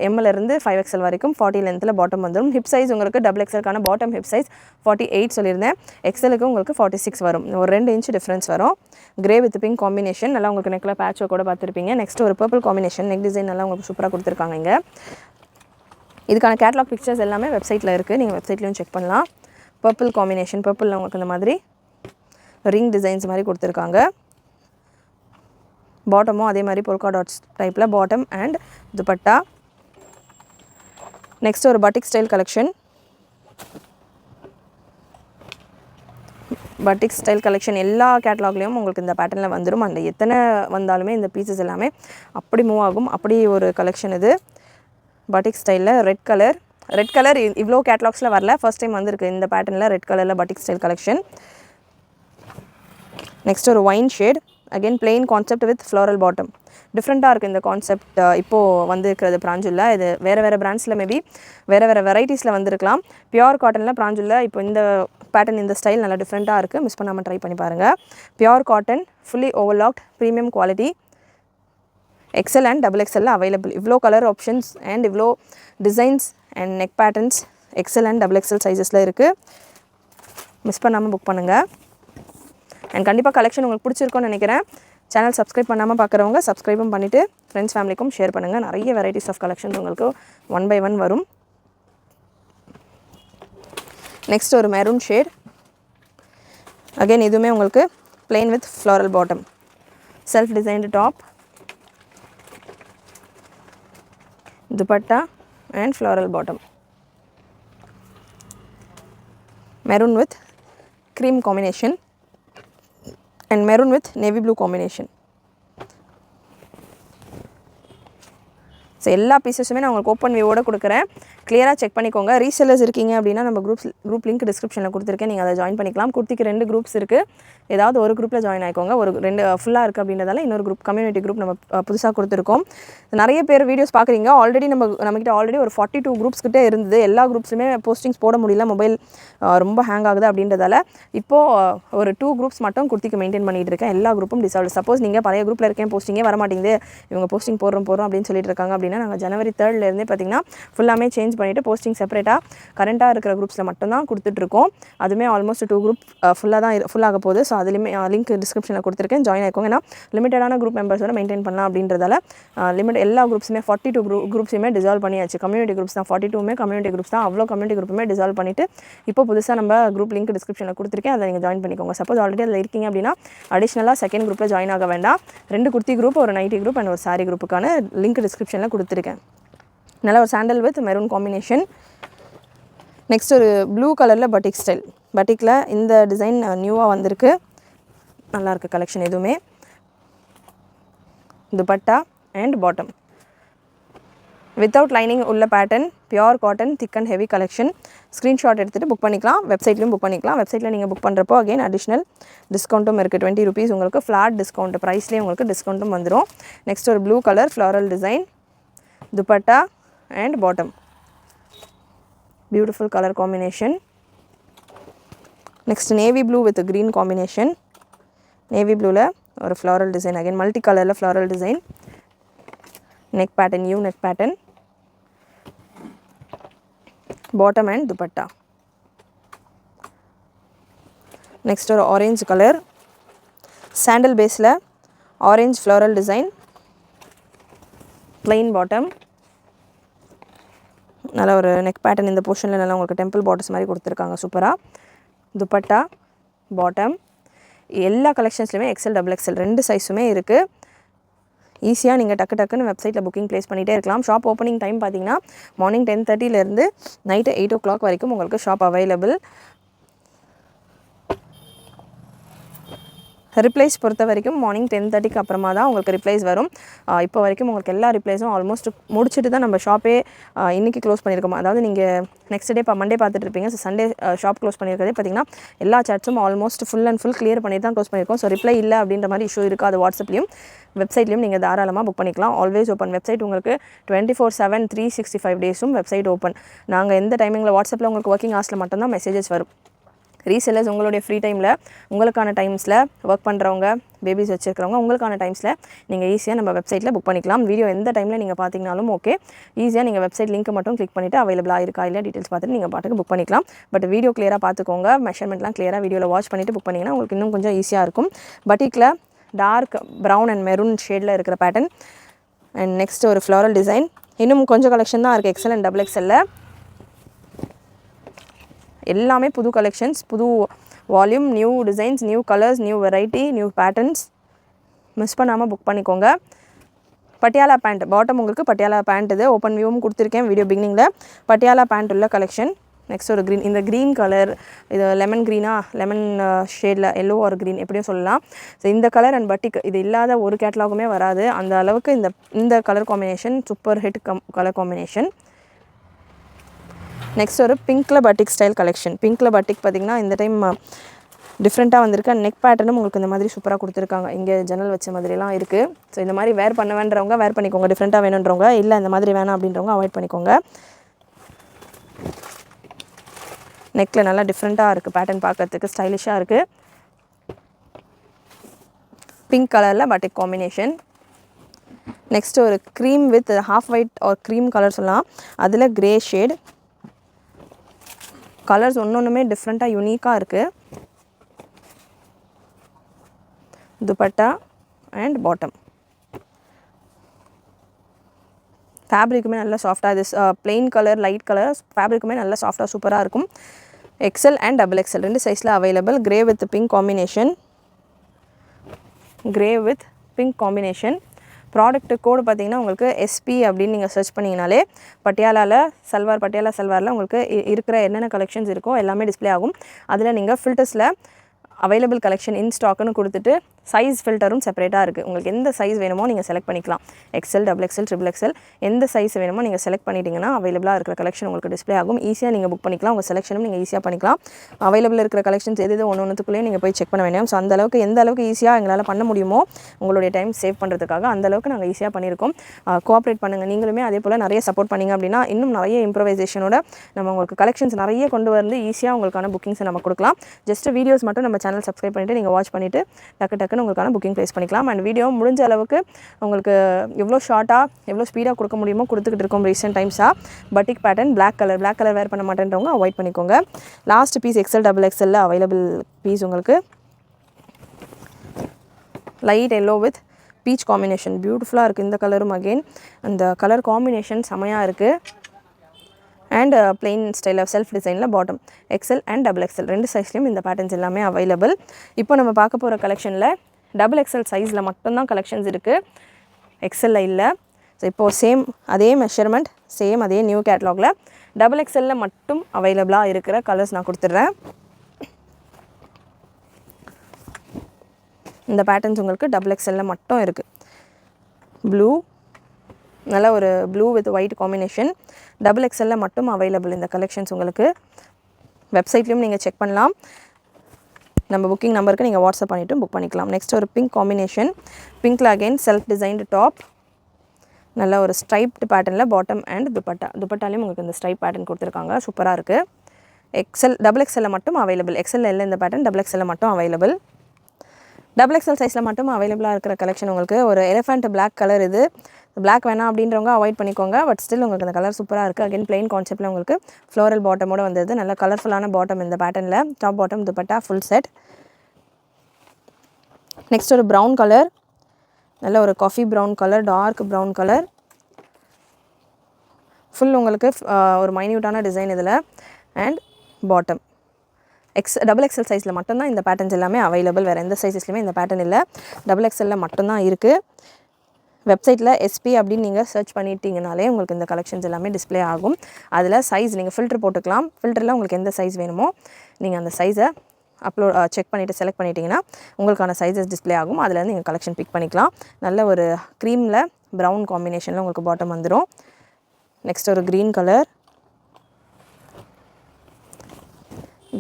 எம்லேருந்து 5XL வரைக்கும் 40 லென்த்தில் பாட்டம் வந்துடும். ஹிப் சைஸ் உங்களுக்கு XXLக்கான பாட்டம் ஹிப் சைஸ் 48 சொல்லியிருந்தேன். XLக்கு உங்களுக்கு 46 வரும். ஒரு 2 இன்ச் டிஃப்ரென்ஸ் வரும். கிரே வித் பிங்க் காம்பினேஷன், நல்லா உங்களுக்கு நெக்கில் பேட்ச் கூட பார்த்துருப்பீங்க. நெக்ஸ்ட் ஒரு பர்பிள் காம்பினேஷன், நெக் டிசைன் நல்லா உங்களுக்கு சூப்பராக கொடுத்துருக்காங்க. இங்கே இதுக்கான கேட்லாக் பிக்சர்ஸ் எல்லாமே வெப்சைட்டில் இருக்குது, நீங்கள் வெப்சைட்லையும் செக் பண்ணலாம். பர்பிள் காம்பினேஷன், பர்பிளில் உங்களுக்கு இந்த மாதிரி ரிங் டிசைன்ஸ் மாதிரி கொடுத்துருக்காங்க. பாட்டமும் அதே மாதிரி பொல்கா டாட்ஸ் டைப்பில் பாட்டம் அண்ட் துப்பட்டா. நெக்ஸ்ட் ஒரு பட்டிக் ஸ்டைல் கலெக்ஷன். பட்டிக் ஸ்டைல் கலெக்ஷன் எல்லா கேட்லாக்லேயும் உங்களுக்கு இந்த பேட்டர்னில் வந்துடும். அந்த எத்தனை வந்தாலுமே இந்த பீசஸ் எல்லாமே அப்படி மூவ் ஆகும், அப்படி ஒரு கலெக்ஷன் இது. பட்டிக் ஸ்டைலில் ரெட் கலர் இவ்வளோ கேட்லாக்ஸில் வரல, ஃபர்ஸ்ட் டைம் வந்திருக்கு இந்த பேட்டர்னில் ரெட் கலரில் பட்டிக் ஸ்டைல் கலெக்ஷன். நெக்ஸ்ட் ஒரு wine shade, again plain concept with floral bottom. டிஃப்ரெண்ட்டாக இருக்குது இந்த கான்செப்ட் இப்போது வந்துருக்கிறது பிராஞ்சூலில். இது வேறு பிராண்ட்ஸில் மேபி வேறு வெரைட்டிஸில் வந்திருக்கலாம். பியூர் காட்டனில் பிராஞ்சூலில் இப்போ இந்த பேட்டர்ன் இந்த ஸ்டைல் நல்லா டிஃப்ரெண்ட்டாக இருக்குது, மிஸ் பண்ணாமல் ட்ரை பண்ணி பாருங்கள். Pure cotton, fully overlocked, premium quality. XL and XXL available. இவ்வளோ கலர் ஆப்ஷன்ஸ் அண்ட் இவ்வளோ designs and neck patterns XL and XXL சைஸஸில் இருக்குது, மிஸ் பண்ணாமல் புக் பண்ணுங்கள். அண்ட் கண்டிப்பாக கலெக்ஷன் உங்களுக்கு பிடிச்சிருக்கும்னு நினைக்கிறேன். சேனல் சப்ஸ்கிரைப் பண்ணாமல் பார்க்குறவங்க சப்ஸ்கிரைபும் பண்ணிவிட்டு ஃப்ரெண்ட்ஸ் ஃபேமிலிக்கும் ஷேர் பண்ணுங்கள். நிறைய வெரைட்டிஸ் ஆஃப் கலெக்ஷன்ஸ் உங்களுக்கு 1 by 1 வரும். நெக்ஸ்ட் ஒரு மெரூன் ஷேட், அகெயின் இதுவுமே உங்களுக்கு plain with floral bottom, self designed top, dupatta and floral bottom. Maroon with cream combination and maroon with navy blue combination. So எல்லா பீசஸுமே நான் உங்களுக்கு ஓப்பன் வியூவோடு கொடுக்குறேன். கிளியராக செக் பண்ணிக்கோங்க. ரீசெல்லர்ஸ் இருக்கீங்க அப்படின்னா நம்ம குரூப் லிங்க் டிஸ்கிரிப்ஷனில் கொடுத்துருக்கேன், நீங்கள் அதை ஜாயின் பண்ணிக்கலாம். குர்த்திக்கு 2 குரூப்ஸ் இருக்குது, ஏதாவது ஒரு குரூப்பில் ஜாயின் ஆகிக்கோங்க. ஒரு 2 ஃபுல்லாக இருக்குது அப்படின்றதால இன்னொரு குரூப் கம்யூனிட்டி குரூப் நம்ம புதுசாக கொடுத்துருக்கோம். நிறைய பேர் வீடியோஸ் பார்க்குறீங்க. ஆல்ரெடி நம்மக்கிட்ட ஆல்ரெடி ஒரு 42 குரூப்ஸ் கிட்டே இருந்தது. எல்லா குரூப்ஸுமே போஸ்டிங்ஸ் போட முடியல, மொபைல் ரொம்ப ஹேங் ஆகுது அப்படின்றதால இப்போது ஒரு 2 குரூப்ஸ் மட்டும் குர்த்திக்கு மெயின்டைன் பண்ணிகிட்டு இருக்கேன். எல்லா குரூப்பும் டிசால்வ். சப்போஸ் நீங்கள் பழைய குரூப்பில் இருக்கேன், போஸ்டிங்கே வர மாட்டேங்குது, இவங்க போஸ்டிங் போடுறோம் அப்படின்னு சொல்லிட்டு இருக்காங்க அப்படின்னா, நாங்கள் ஜனவரி 3 பார்த்தீங்கன்னா ஃபுல்லாமே சேஞ்ச் பண்ணிவிட்டு போஸ்டிங் செப்பரேட்டாக கரண்ட்டாக இருக்கிற குரூப்ஸில் மட்டும்தான் கொடுத்துட்ருக்கோம். அதுவுமே ஆல்மோஸ்ட் 2 குரூப் ஃபுல்லாக போகுது. ஸோ அதுலேயுமே லிங்க் டிஸ்கிரிப்ஷனில் கொடுத்துருக்கேன், ஜாயின் ஆகிக்கோங்க. ஏன்னா லிமிட்டடான குரூப் மெம்பர்ஸோட மெயின்டைன் பண்ணலாம் அப்படின்றதால எல்லா குரூப்ஸுமே 42 குரூப்ஸுமே டிசால்வ் பண்ணியாச்சு. கம்யூனிட்டி குரூப்ஸ் தான் 42மே கம்யூனிட்டி குரூப்ஸ் தான். அவ்வளோ கம்யூனிட்டி குரூப்புமே டிசால்வ் பண்ணிவிட்டு இப்போ புதுசாக நம்ம குரூப் லிங்க் டிஸ்கிரிப்ஷனில் கொடுத்துருக்கேன், அதை நீங்கள் ஜாயின் பண்ணிக்கோங்க. சப்போஸ் ஆல்ரெடி அதில் இருக்கீங்க அப்படின்னா அடிஷ்னலாக செகண்ட் குரூப்பில் ஜாயின் ஆக வேண்டாம். 2 குர்த்தி குரூப், ஒரு நைட்டி குரூப் அண்ட் ஒரு சாரி குரூப்புக்கான லிங்க் டிஸ்கிரிப்ஷனில் கொடுத்துருக்கேன். நல்லா ஒரு sandal with maroon combination. Next ஒரு ப்ளூ கலரில் பட்டிக் ஸ்டைல். பட்டிக்கில் இந்த டிசைன் நியூவாக வந்திருக்கு, நல்லாயிருக்கு கலெக்ஷன். எதுவுமே dupatta and bottom without lining உள்ள pattern, pure cotton, thick and heavy collection. Screenshot எடுத்துகிட்டு புக் பண்ணிக்கலாம், வெப்சைட்லையும் புக் பண்ணிக்கலாம். வெப்சைட்டில் நீங்கள் புக் பண்ணுறப்போ அகைன் அடிஷ்னல் டிஸ்கவுண்ட்டும் இருக்குது. 20 rupees உங்களுக்கு ஃப்ளாட் டிஸ்கவுண்ட், ப்ரைஸ்லேயே உங்களுக்கு டிஸ்கவுண்ட்டும் வந்துடும். நெக்ஸ்ட் ஒரு blue colour floral design, dupatta and bottom, beautiful color combination. Next navy blue with a green combination. Navy blue la or floral design, again multi color la floral design. Neck pattern, U neck pattern, bottom and dupatta. Next or orange color, sandal base la orange floral design, plain bottom. நல்லா ஒரு neck pattern இந்த போர்ஷனில் நல்லா உங்களுக்கு temple bottoms மாதிரி கொடுத்துருக்காங்க சூப்பராக. Dupatta, bottom, எல்லா கலெக்ஷன்ஸ்லையுமே XL XXL 2 சைஸுமே இருக்குது. ஈஸியாக நீங்கள் டக்குன்னு வெப்சைட்டில் புக்கிங் ப்ளேஸ் பண்ணிகிட்டே இருக்கலாம். ஷாப் ஓப்பனிங் டைம் பார்த்தீங்கன்னா மார்னிங் 10:30 நைட்டு 8 o'clock வரைக்கும் உங்களுக்கு ஷாப் அவைலபிள். ரிப்ளைஸ் பொறுத்த வரைக்கும் மார்னிங் 10:30 அப்புறமா தான் உங்களுக்கு ரிப்ளைஸ் வரும். இப்போ வரைக்கும் உங்களுக்கு எல்லா ரிப்ளைஸும் ஆல்மோஸ்ட் முடிச்சுட்டு தான் நம்ம ஷாப்பே இன்றைக்கி க்ளோஸ் பண்ணியிருக்கோம். அதாவது நீங்கள் நெக்ஸ்ட் டே மண்டே பார்த்துட்டு இருப்பீங்க. ஸோ சண்டே ஷாப் க்ளோஸ் பண்ணியிருக்கிறதே பார்த்திங்கன்னா எல்லா சாட்ஸும் almost full and full clear பண்ணி தான் க்ளோஸ் பண்ணியிருக்கோம். ஸோ ரிப்ளை இல்லை அப்படின்ற மாதிரி இஷ்யூ இருக்குது. அது வாட்ஸ்அப்லையும் வெப்சைட்லையும் நீங்கள் தாராளமாக புக் பண்ணிக்கலாம். ஆல்வேஸ் ஓப்பன் வெப்சைட், உங்களுக்கு 24/7 365 டேஸும் வெப்சைட் ஓப்பன். நாங்கள் எந்த டைமிங்கில் வாட்ஸ்அப்பில் உங்களுக்கு ஒர்க்கிங் ஹவர்ஸில் மட்டும்தான் மெசேஜஸ் வரும். ரீசெல்லர்ஸ் உங்களுடைய ஃப்ரீ டைமில் உங்களுக்கான டைம்ஸில் ஒர்க் பண்ணுறவங்க, பேபிஸ் வச்சுருக்கிறவங்க உங்களுக்கான டைம்ஸில் நீங்கள் ஈஸியாக நம்ம வெப்சைட்டில் புக் பண்ணிக்கலாம். வீடியோ எந்த டைமில் நீங்கள் பார்த்தீங்கனாலும் ஓகே, ஈஸியாக நீங்கள் வெப்சைட் லிங்க்கை மட்டும் கிளிக் பண்ணிவிட்டு அவைலபிளாக இருக்கா இல்லை டீட்டெயில்ஸ் பார்த்துட்டு நீங்கள் பாட்டுக்கு புக் பண்ணிக்கலாம். பட் வீடியோ கிளியராக பார்த்துக்கோங்க, மெஷர்மெண்ட்லாம் கிளியராக வீடியோவில் வாட்ச் பண்ணிவிட்டு புக் பண்ணிங்கன்னா உங்களுக்கு இன்னும் கொஞ்சம் ஈஸியாக இருக்கும். பட்டிக்கில் டார்க் ப்ரௌன் அண்ட் மெரூன் ஷேடில் இருக்கிற பேட்டர்ன். அண்ட் நெக்ஸ்ட் ஒரு ஃப்ளாரல் டிசைன். இன்னும் கொஞ்சம் கலெக்ஷன் தான் இருக்குது XL and XXL. எல்லாமே புது கலெக்ஷன்ஸ், புது volume, new designs, new colours, new variety, new patterns. Miss பண்ணாமல் புக் பண்ணிக்கோங்க. பட்டியாலா பேண்ட், பாட்டம் உங்களுக்கு பட்டியாலா பேண்ட், இது ஓப்பன் வியூவும் கொடுத்துருக்கேன் வீடியோ பிகினிங்கில். பட்டியாலா பேண்ட் உள்ள கலெக்ஷன். நெக்ஸ்ட் ஒரு க்ரீன், இந்த க்ரீன் கலர் இது லெமன் லெமன் ஷேடில் எல்லோ ஒரு க்ரீன் எப்படியும் சொல்லலாம். ஸோ இந்த கலர் அண்ட் பட்டிக் இது இல்லாத ஒரு கேட்டலாகுமே வராது, அந்த அளவுக்கு இந்த colour combination super hit colour combination. Next ஒரு பிங்க்கில் பட்டிக் ஸ்டைல் கலெக்ஷன். பிங்க்கில் பட்டிக் பார்த்திங்கன்னா இந்த டைம் டிஃப்ரெண்ட்டாக வந்திருக்கு. நெக் பேட்டர்னும் உங்களுக்கு இந்த மாதிரி சூப்பராக கொடுத்துருக்காங்க. இங்கே ஜன்னல் வச்ச மாதிரிலாம் இருக்குது. ஸோ இந்த மாதிரி வேர் பண்ண வேண்டுறவங்க வேர் பண்ணிக்கோங்க, டிஃப்ரெண்ட்டாக வேணுன்றவங்க. இல்லை இந்த மாதிரி வேணாம் அப்படின்றவங்க அவாய்ட் பண்ணிக்கோங்க. நெக்கில் நல்லா டிஃப்ரெண்ட்டாக இருக்குது, பேட்டர்ன் பார்க்குறதுக்கு ஸ்டைலிஷாக இருக்குது. பிங்க் கலரில் பட்டிக் காம்பினேஷன். நெக்ஸ்ட் ஒரு க்ரீம் வித் ஹாஃப் ஒயிட் ஒரு க்ரீம் கலர் சொல்லலாம், அதில் க்ரே ஷேட். கலர்ஸ் ஒன்றுமே டிஃப்ரெண்ட்டாக யூனிக்காக இருக்குது. Dupatta and bottom. ஃபேப்ரிக்குமே நல்லா சாஃப்டாக, இது பிளெயின் கலர் லைட் கலர், ஃபேப்ரிக்குமே நல்லா சாஃப்டாக சூப்பராக இருக்கும். XL and XXL 2 சைஸில் available. Grey with pink combination. Grey with pink combination. Product code பார்த்தீங்கன்னா உங்களுக்கு SP அப்படின்னு நீங்கள் சர்ச் பண்ணிங்கனாலே பட்டியாலாவில் பட்டியாலா சல்வாரில் உங்களுக்கு இருக்கிற என்னென்ன கலெக்ஷன்ஸ் இருக்கோ எல்லாமே டிஸ்பிளே ஆகும். அதில் நீங்கள் ஃபில்டர்ஸில் அவைலபிள் கலெக்ஷன் இன் ஸ்டாக்குன்னு கொடுத்துட்டு சைஸ் ஃபில்டரும் செப்பரேட்டாக இருக்குது. உங்களுக்கு எந்த சைஸ் வேணுமோ நீங்கள் செலக்ட் பண்ணிக்கலாம். XL, double XL, triple XL எந்த சைஸ் வேணுமோ நீங்கள் செலக்ட் பண்ணிட்டீங்கன்னா அவைலபிளாக இருக்கிற கலெக்ஷன் உங்களுக்கு டிஸ்ப்ளே ஆகும். ஈஸியாக நீங்கள் புக் பண்ணிக்கலாம். உங்கள் செலெக்ஷனும் நீங்கள் ஈஸியாக பண்ணிக்கலாம். அவைலபிள் இருக்கிற கலெக்ஷன்ஸ் எது ஒன்றுக்குள்ளேயே நீங்கள் போய் செக் பண்ண வேண்டாம். ஸோ அந்தளவுக்கு எந்த அளவுக்கு ஈஸியாக எங்களால் பண்ண முடியுமோ உங்களுடைய டைம் சேவ் பண்ணுறதுக்காக அந்தளவுக்கு நாங்கள் ஈஸியாக பண்ணியிருக்கோம். கோஆப்ரேட் பண்ணுங்கள். நீங்களுமே அதே போல் நிறைய சப்போர்ட் பண்ணிங்க அப்படின்னா இன்னும் நிறைய இம்ப்ரவைசேஷனோட நம்ம உங்களுக்கு கலெக்ஷன்ஸ் நிறைய கொண்டு வந்து ஈஸியாக உங்களுக்கான புக்கிங்ஸை நம்ம கொடுக்கலாம். ஜஸ்ட் வீடியோஸ் மட்டும் நம்ம சேனல் சப்ஸ்கிரைப் பண்ணிவிட்டு நீங்கள் வாட்ச் பண்ணிவிட்டு டக்குன்னு உங்களுக்கான புக்கிங் ப்ளேஸ் பண்ணிக்கலாம். அண்ட் வீடியோ முடிஞ்ச அளவுக்கு உங்களுக்கு எவ்வளோ ஷார்ட்டாக எவ்வளோ ஸ்பீடாக கொடுக்க முடியுமோ கொடுத்துக்கிட்டு இருக்கோம். ரீசெண்ட் டைம்ஸாக batik pattern black colour wear பண்ண மாட்டேன்றவங்க அவாய்ட் பண்ணிக்கோங்க. லாஸ்ட் பீஸ் எக்ஸ்எல், டபுள் எக்ஸ்எல்ல அவைலபிள் பீஸ் உங்களுக்கு light yellow with peach combination பியூட்டிஃபுல்லாக இருக்குது. இந்த கலரும் அகெயின் அந்த கலர் காம்பினேஷன் செமையாக இருக்குது. அண்ட் பிளெயின் ஸ்டைலில் செல்ஃப் டிசைனில் bottom XL and double XL 2 சைஸ்லேயும் இந்த பேட்டர்ன்ஸ் எல்லாமே அவைலபிள். இப்போ நம்ம பார்க்க போகிற கலெக்ஷனில் டபுள் எக்ஸ்எல் சைஸில் மட்டும்தான் கலெக்ஷன்ஸ் இருக்குது, எக்ஸ்எல்ல இல்லை. ஸோ இப்போது சேம் அதே மெஷர்மெண்ட் அதே நியூ கேட்லாகில் டபுள் எக்ஸ்எல்ல மட்டும் அவைலபிளாக இருக்கிற கலர்ஸ் நான் கொடுத்துட்றேன். இந்த பேட்டர்ன்ஸ் உங்களுக்கு டபுள் எக்ஸ்எல்ல மட்டும் இருக்குது. ப்ளூ, நல்ல ஒரு blue with white combination double எக்ஸ்எல்ல மட்டும் அவைலபிள். இந்த கலெக்ஷன்ஸ் உங்களுக்கு வெப்சைட்லேயும் நீங்கள் செக் பண்ணலாம். நம்ம புக்கிங் நம்பருக்கு நீங்கள் வாட்ஸ்அப் பண்ணிவிட்டு புக் பண்ணிக்கலாம். நெக்ஸ்ட் ஒரு பிங்க் காம்பினேஷன், பிங்க்கில் அகெயின் செல்ஃப் டிசைன்டு டாப், நல்ல ஒரு ஸ்ட்ரைப்டு பேட்டர்னில் பாட்டம் அண்ட் துப்பட்டாலையும் உங்களுக்கு இந்த ஸ்ட்ரைப் பேட்டர்ன் கொடுத்துருக்காங்க. சூப்பராக இருக்குது. எக்ஸ்எல், டபுள் எக்ஸ்எல்ல மட்டும் அவைலபிள். எக்ஸ்எல்ல இல்லை இந்த பேட்டர்ன், டபுள் எக்ஸ்எல்ல மட்டும் அவைலபிள். டபுள் எக்ஸ்எல் சைஸில் மட்டும் அவைலபிளாக இருக்கிற கலெக்ஷன் உங்களுக்கு ஒரு எலிஃபண்ட் பிளாக் கலர். இது பிளாக் வேணாம் அப்படின்றவங்க அவாய்ட் பண்ணிக்கோங்க. பட் ஸ்டில் உங்களுக்கு இந்த கலர் சூப்பராக இருக்குது. அகைன் பிளெயின் கான்செப்ட்டில் உங்களுக்கு ஃப்ளோரல் பாட்டமோடு வந்தது. நல்ல கலர்ஃபுல்லான பாட்டம் இந்த பேட்டர்னில். Top bottom dupatta full set. Next ஒரு ப்ரௌன் கலர், நல்ல ஒரு coffee brown colour, dark brown colour. Full உங்களுக்கு ஒரு மைன்யூட்டான டிசைன் இதில். அண்ட் பாட்டம் டபுள் எக்ஸ்எல் சைஸில் மட்டும்தான் இந்த பேட்டர்ன்ஸ் எல்லாமே அவைலபிள். வேறு எந்த சைஸஸ்லையுமே இந்த பேட்டர்ன் இல்லை, டபுள் எக்ஸ்எல்ல மட்டும்தான் இருக்குது. வெப்சைட்டில் எஸ்பி அப்படின்னு நீங்கள் சர்ச் பண்ணிட்டீங்கனாலே உங்களுக்கு இந்த கலெக்ஷன்ஸ் எல்லாமே டிஸ்ப்ளே ஆகும். அதில் சைஸ் நீங்கள் ஃபில்டர் போட்டுக்கலாம். ஃபில்டரில் உங்களுக்கு எந்த சைஸ் வேணுமோ நீங்கள் அந்த சைஸை செக் பண்ணிவிட்டு செலக்ட் பண்ணிட்டீங்கன்னா உங்களுக்கான சைஸஸ் டிஸ்ப்ளே ஆகும். அதிலேருந்து நீங்கள் கலெக்ஷன் பிக் பண்ணிக்கலாம். நல்ல ஒரு க்ரீமில் ப்ரௌன் காம்பினேஷனில் உங்களுக்கு பாட்டம் வந்துடும். நெக்ஸ்ட் ஒரு க்ரீன் கலர்,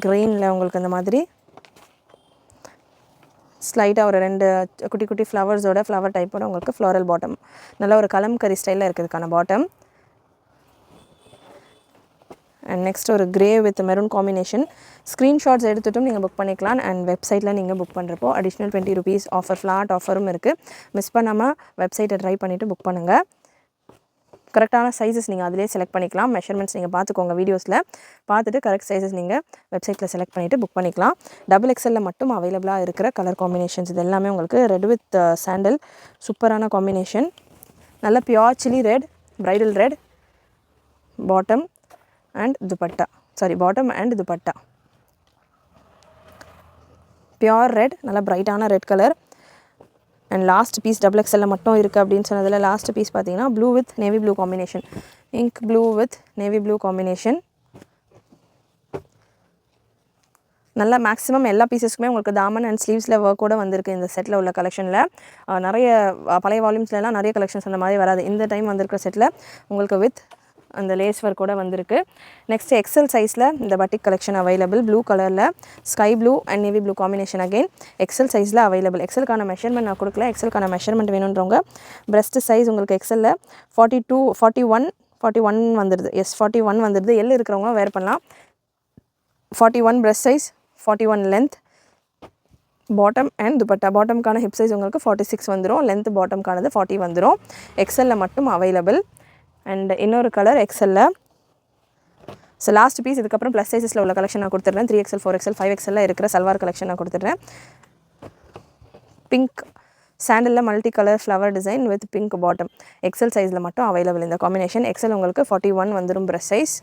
க்ரீனில் உங்களுக்கு இந்த மாதிரி ஸ்லைட்டாக ஒரு 2 குட்டி குட்டி ஃப்ளவர்ஸோட ஃப்ளவர் டைப்போட உங்களுக்கு ஃப்ளோரல் பாட்டம். நல்ல ஒரு கலம்கரி ஸ்டைலில் இருக்கிறதுக்கான பாட்டம். அண்ட் நெக்ஸ்ட் ஒரு grey with maroon combination. Screenshots எடுத்துட்டும் நீங்கள் புக் பண்ணிக்கலாம். அண்ட் வெப்சைட்டில் நீங்கள் புக் பண்ணுறப்போ அடிஷ்னல் 20 rupees ஆஃபர், ஃப்ளாட் ஆஃபரும் இருக்குது. மிஸ் பண்ணாமல் வெப்சைட்டை ட்ரை பண்ணிவிட்டு புக் பண்ணுங்கள். கரெக்டான சைஸஸ் நீங்கள் அதிலே செலக்ட் பண்ணிக்கலாம். மெஷர்மெண்ட்ஸ் நீங்கள் பார்த்துக்கோங்க, வீடியோஸில் பார்த்துட்டு கரெக்ட் சைஸஸ் நீங்கள் வெப்சைட்டில் செலக்ட் பண்ணிவிட்டு புக் பண்ணிக்கலாம். டபுள் எக்ஸ்எல்ல மட்டும் அவைலபிளாக இருக்கிற கலர் காம்பினேஷன்ஸ் இது எல்லாமே உங்களுக்கு ரெட் வித் சாண்டல், சூப்பரான காம்பினேஷன். நல்ல pure chilli red, bridal red bottom and dupatta, bottom and dupatta pure red, நல்ல பிரைட்டான red colour. And last piece double எக்ஸ்எல்ல மட்டும் இருக்குது அப்படின்னு சொன்னதில் லாஸ்ட் பீஸ் பார்த்தீங்கன்னா blue with navy blue combination, ink blue with navy blue combination. நல்லா மேக்ஸிமம் எல்லா பீசஸ்க்குமே உங்களுக்கு தாமன் அண்ட் ஸ்லீவ்ஸில் ஒர்க்கோடு வந்திருக்கு இந்த செட்டில் உள்ள கலெக்ஷனில். நிறைய பழைய வால்யூம்ஸ்லாம் நிறைய கலெக்ஷன்ஸ் அந்த மாதிரி வராது. இந்த டைம் வந்திருக்கிற செட்டில் உங்களுக்கு வித் அந்த லேஸ் ஒர்க்கோட வந்திருக்கு. நெக்ஸ்ட் எக்ஸல் சைஸில் இந்த பட்டிக் கலெக்ஷன் அவைலபிள். ப்ளூ கலரில் sky blue and navy blue combination again XL சைஸில் அவைலபிள். எக்ஸலுக்கான மெஷர்மெண்ட் நான் கொடுக்கல. எக்ஸலுக்கான மெஷர்மெண்ட் வேணுன்றவங்க பிரஸ்ட் சைஸ் உங்களுக்கு எக்ஸலில் 42, 41 வந்துடுது. எஸ் 41 வந்துடுது. எல் இருக்கிறவங்க வேர் பண்ணலாம். 41 breast size, 41 length. Bottom and dupatta, பாட்டம்கான ஹிப் சைஸ் உங்களுக்கு 46 வந்துடும். லென்த் பாட்டம்கானது 40 வந்துடும். எக்ஸலில் மட்டும் அவைலபிள். அண்ட் இன்னொரு கலர் எக்ஸல்ல. ஸோ லாஸ்ட் பீஸ் இதுக்கப்புறம் ப்ளஸ் சைஸஸில் உள்ள கலெக்ஷன் நான் கொடுத்துட்றேன். 3XL, 4XL, 5XL இருக்கிற சல்வார் கலெக்ஷன் நான் கொடுத்துட்றேன். பிங்க் சாண்டலில் multi colour flower design with pink bottom. XL சைஸில் மட்டும் அவைலபிள் இந்த காம்பினேஷன். எக்ஸல் உங்களுக்கு 41 வந்துடும் ப்ரெஸ் சைஸ்.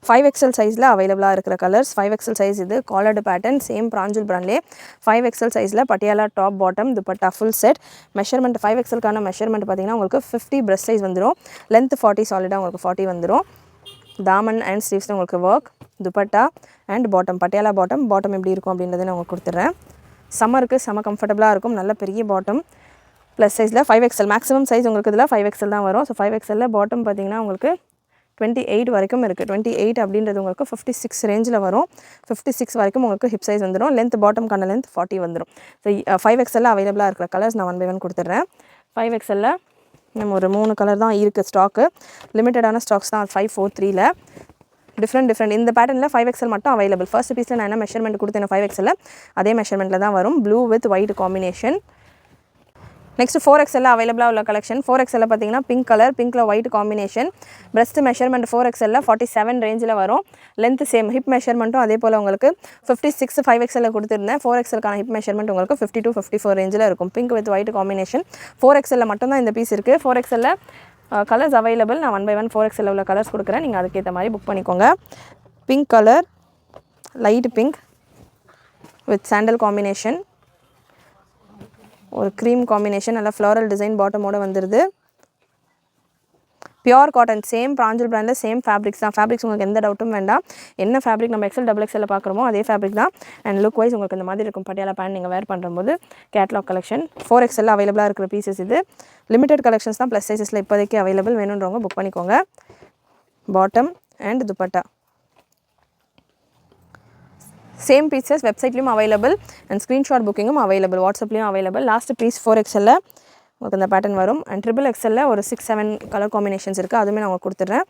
5XL சைஸில் அவைலபிளாக இருக்கிற கலர்ஸ். 5XL சைஸ் இது காலர்டு பேட்டர்ன், சேம் பிராஞ்சல் பிராண்ட்லேயே 5XL சைஸில் Patiala top bottom dupatta full set. Measurement 5XLக்கான மெஷர்மெண்ட் பார்த்தீங்கன்னா உங்களுக்கு 50 பிரஸ்ட் சைஸ் வந்துடும். லென்த் 40, சாலிடாக உங்களுக்கு 40 வந்துடும். தாமன் அண்ட் ஸ்லீவ்ஸில் உங்களுக்கு work, dupatta and bottom, Patiala bottom எப்படி இருக்கும் அப்படின்றத நான் உங்களுக்கு கொடுத்துட்றேன். சம்மருக்கு செம கம்ஃபர்டபுளாக இருக்கும். நல்ல பெரிய பாட்டம் ப்ளஸ் சைஸில் 5XL மேக்ஸிமம் சைஸ் உங்களுக்கு இதில் 5XL தான் வரும். ஸோ 5XL பாட்டம் பார்த்தீங்கன்னா உங்களுக்கு 28 வரைக்கும் இருக்குது. 28 அப்படின்றது உங்களுக்கு 56 ரேஞ்சில் வரும். 56 வரைக்கும் உங்களுக்கு ஹிப் சைஸ் வந்துடும். லென்த் பாட்டம்கான லென்த் 40 வந்துடும். ஸோ 5XL அவைலபிளாக இருக்கிற கலர்ஸ் நான் 1 by 1 கொடுத்துட்றேன். 5XL நம்ம ஒரு 3 கலர் தான் இருக்குது ஸ்டாக்கு. லிமிட்டடான ஸ்டாக்ஸ் தான் 543ல் டிஃப்ரெண்ட் இந்த பேட்டர்னில் 5XL மட்டும் அவைலபிள். ஃபர்ஸ்ட் பீஸில் நான் என்ன மெஷர்மெண்ட் கொடுத்தேன் 5XL அதே மெஷர்மெண்ட்டில் தான் வரும். Blue with white combination. Next 4XL அவைலபிளாக உள்ள கலெக்ஷன். 4XL பார்த்தீங்கன்னா பிங்க் கலர், பிங்க்கில் white combination. Breast measurement 4XL 47 ரேஞ்சில் வரும். Length same. ஹிப் மெஷர்மெண்ட்டும் அதே போல் உங்களுக்கு 56 5XL கொடுத்துருந்தேன். 4XLக்கான ஹிப் மெஷர்மெண்ட் உங்களுக்கு 52 54 ரேஞ்சில் இருக்கும். Pink with white combination. 4XL மட்டும்தான் இந்த பீஸ் இருக்குது. 4XL colours available. நான் 1 by 1 4XL உள்ள கலர்ஸ் கொடுக்குறேன். நீங்கள் அதுக்கேற்ற மாதிரி புக் பண்ணிக்கோங்க. Pink colour, light pink with sandal combination, ஒரு க்ரீம் காம்பினேஷன், நல்லா ஃப்ளோரல் டிசைன் பாட்டமோடு வந்துடுது. பியோர் காட்டன், சேம் பிராஞ்சல் பிராண்டில் சேம் ஃபேப்ரிக்ஸ் தான். ஃபேப்ரிக்ஸ் உங்களுக்கு எந்த டவுட்டும் வேண்டாம். என்ன ஃபேப்ரிக் நம்ம XL XXL பார்க்குறோமோ அதே ஃபேப்ரிக் தான். அண்ட் லுக் வைஸ் உங்களுக்கு இந்த மாதிரி இருக்கும். பட்டியாலா பேண்ட் நீங்கள் வேர் பண்ணும்போது. கேட்லாக் கலெக்ஷன் 4XL அவைலபிளாக இருக்கிற பீசஸ் இது. லிமிடெட் கலெக்ஷன்ஸ் தான் ப்ளஸ் சைஸஸில் இப்போதைக்கு அவைலபிள். வேணுன்றவங்க புக் பண்ணிக்கோங்க. Bottom and dupatta same pieces வெப்சைட்லேயும் அவைலபிள் அண்ட் ஸ்க்ரீன்ஷாட் புக்கிங்கும் அவைலபிள். வாட்ஸ்அப்லேயும் அவைலபிள். லாஸ்ட் பீஸ் 4XL உங்களுக்கு இந்த பேட்டர்ன் வரும். அண்ட் XXL ஒரு 6-7 கலர் காம்பினேஷன்ஸ் இருக்குது. அதுவுமே நான் உங்களுக்கு கொடுத்துட்றேன்.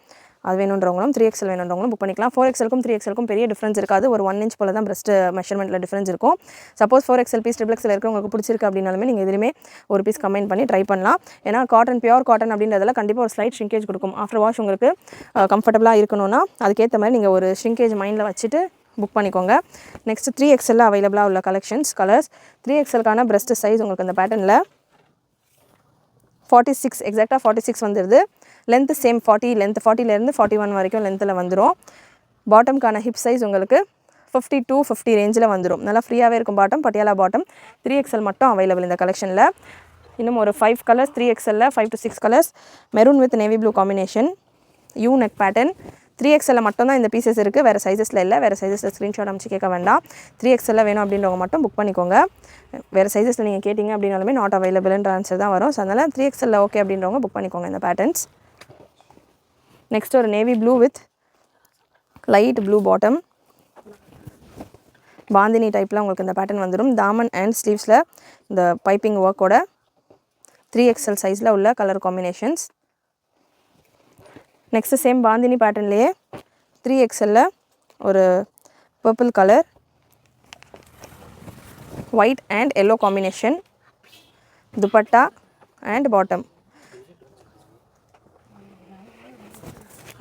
அது வேணுன்றவங்களும் 3XL வேணுன்றவங்களும் புக் பண்ணிக்கலாம். 4XLக்கும் 3XLக்கும் பெரிய டிஃப்ரென்ஸ் இருக்காது. ஒரு 1 inch போல் தான் பிரஸ்ட் மெஷர்மெண்ட்டில் டிஃப்ரென்ஸ் இருக்கும். சப்போஸ் 4XL பீஸ் XXL இருக்குது உங்களுக்கு பிடிச்சிருக்கு அப்படின்னாலுமே நீங்கள் எதுவுமே ஒரு பீஸ் கம்பைன் பண்ணி ட்ரை பண்ணலாம். ஏன்னா காட்டன், பியோர் காட்டன் அப்படின்றதுல கண்டிப்பாக ஒரு ஸ்லைட் ஷ்ரிங்கேஜ் கொடுக்கும். ஆஃப்டர் வாஷ் உங்களுக்கு கம்ஃபர்டபுளாக இருக்கணும்னா அதுக்கேற்ற மாதிரி நீங்கள் ஒரு ஷ்ரிங்கேஜ் மைண்டில் வச்சுட்டு புக் பண்ணிக்கோங்க. நெக்ஸ்ட் 3XL அவைலபிளாக உள்ள கலெக்ஷன்ஸ் கலர்ஸ். 3XLக்கான பிரஸ்ட் சைஸ் உங்களுக்கு இந்த பேட்டர்னில் 46 எக்ஸாக்டாக 46 வந்துடுது. லென்த் சேம் 40, லென்த் 40லேருந்து 41 வரைக்கும் லென்த்தில் வந்துடும். பாட்டம்கான ஹிப் சைஸ் உங்களுக்கு 52 50 ரேஞ்சில் வந்துடும். நல்லா ஃப்ரீயாகவே இருக்கும் பாட்டம். பட்டியாலா பாட்டம் 3XL மட்டும் அவைலபிள் இந்த கலெக்ஷனில். இன்னும் ஒரு 5 colours 3XL 5 to 6 colours. Maroon with navy blue combination, you neck pattern. 3XL மட்டும் தான் இந்த பீசஸ் இருக்குது. வேறு சைஸஸில் இல்லை. வேறு சைஸஸில் ஸ்க்ரீன்ஷாட் அமைச்சு கேட்க வேண்டாம். 3XL வேணும் அப்படின்றவங்க மட்டும் புக் பண்ணிக்கோங்க. வேறு சைஸஸில் நீங்கள் கேட்டிங்க அப்படின்னாலுமே நாட் அவைலபிள்ன்ற ஆன்சர் தான் வரும். ஸோ அதனால் 3XL ஓகே அப்படின்றவங்க புக் பண்ணிக்கோங்க இந்த பேட்டர்ன்ஸ். நெக்ஸ்ட் ஒரு navy blue with light blue bottom, bandhani டைப்பில் உங்களுக்கு இந்த பேட்டர்ன் வந்துடும். தாமன் அண்ட் ஸ்லீவ்ஸில் இந்த பைப்பிங் ஒர்க்கோட 3XL சைஸில் உள்ள colour combinations. Next same bandhani பேட்டர்ன்லேயே 3XL ஒரு purple colour, white and yellow combination, dupatta and bottom.